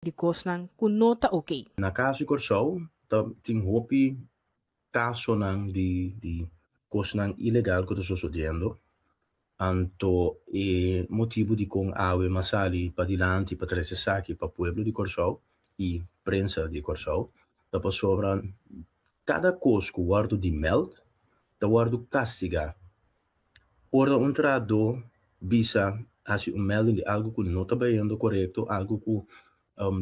de kosnang kunota okay. Na caso Corsol, tem hopi caso nang di kosnang ilegal que estou sucedendo. Anto motivo de com awe masali pa dilanti pa trese saki pa pueblo de Corsol e prensa de Corsol, da pa sobran cada cos que guardo de meld, da guardo castigar. Ora um trado bisa assim melding de algo que não está bem correto, algo que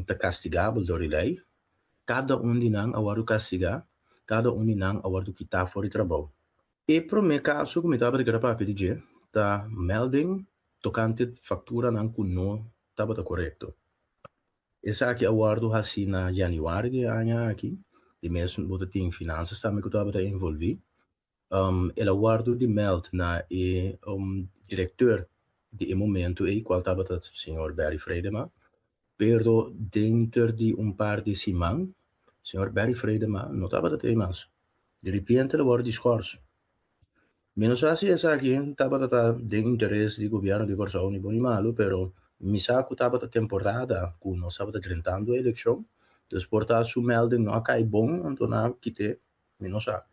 está castigável da lei. Cada de nang awaru castigar, cada de nang awaru quitar fora de trabalho. E pro meu caso, como estava de grapa pedir, tá melding tocante fatura nang que não estava correto. Essa aqui awaru assim na januário de ano aqui, de mês do tem finanças também que estava envolvido. Ela guardo de meld na diretor de momento e qual estava o senhor Barry Freidema, pero dentro de par de semanas, o senhor Barry Freidema não estava a ter mais. De repente, ele guarda discurso. Menos assim, essa aqui estava de interesse do governo de Corsão e bom e malo, pero me saco estava a temporada, que não estava tentando a eleição, depois su melding não cai bom, então não quitei.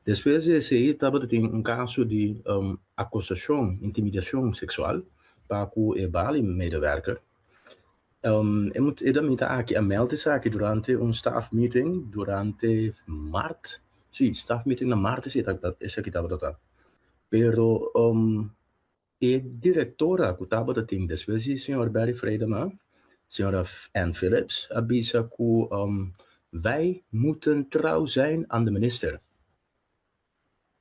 Depois desse aí, estava tendo caso de acusação, intimidação sexual para o Ebali medewerker. E também está aqui a melde aqui durante staff meeting durante maart. Sim, staff meeting na maart esse aqui estava. Pero e diretora que estava tendo depois o senhor Barry Freidema, senhora Ann Phillips, avisa que wij moeten trouw zijn aan de minister.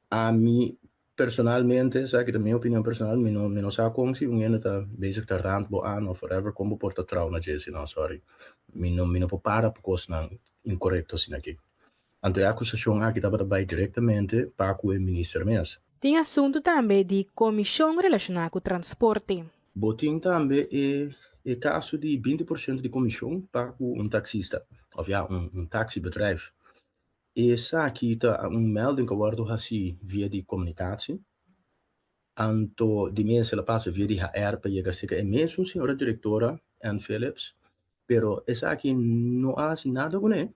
A mim, personalmente, sabe que da minha opinião personal, me não sabe como se alguém está bezig te rand aan of whatever, como porta trouw na Jesse, não, sorry. Me não para por coisa não incorreto assim aqui. Então a acusação aqui estava bem diretamente para o ministro mesmo. Tem assunto também de comissão relacionada com o transporte. Botim também é caso de 20% de comissão para taxista, ou taxibedrijf. Essa aqui está melding que eu assim via de comunicatie. Anto de mensen la passa via de HR para chegar a é mesmo senhora diretora Ann Phillips, pero essa aqui não há nada com ele.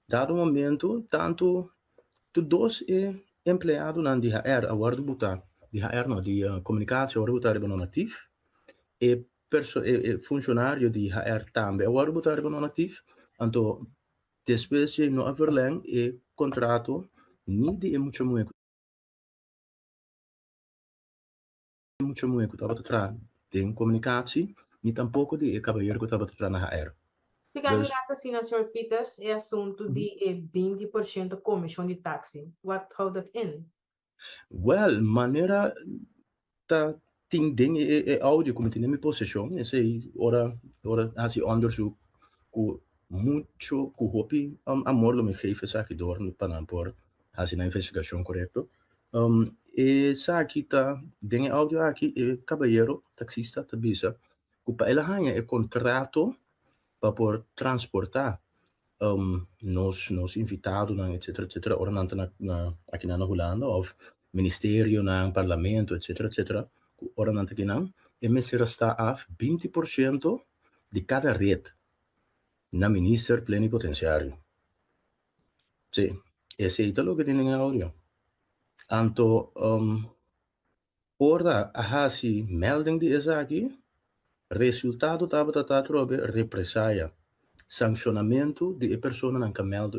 Dado momento, tanto tu dois empregado na de HR, agora botar de HR não, de comunicação, agora botar não ativo, e funcionário de HR também, agora botar não ativo, então depois de não overlang e contrato, nem de muito muito estava atrás de communicatie, nem tampouco de cavalheiro que estava atrás na HR. Ficando assim, Sr. Peters, é assunto de 20% comissão de táxi. How that in? Well, maneira tá tem ding áudio como tem na minha possessão, esse aí ora assim onderzoek com muito com hopi amor lo me geven sabe door no Panampor assim na investigação correto. Essa aqui tá ding áudio aqui cavalheiro taxista tá bisa que para ela hanya contrato para por transportar nos invitados, etc. Ora aqui na Holanda, ou ministério, na parlamento, etc. Ora aqui não, e me será está a 20% de cada rede na minister plenipotenciário. Sim, esse é o que tem em áudio. Anto, ora, a si melding de essa aqui, resultado estava trobe represália, sancionamento de pessoa não camelo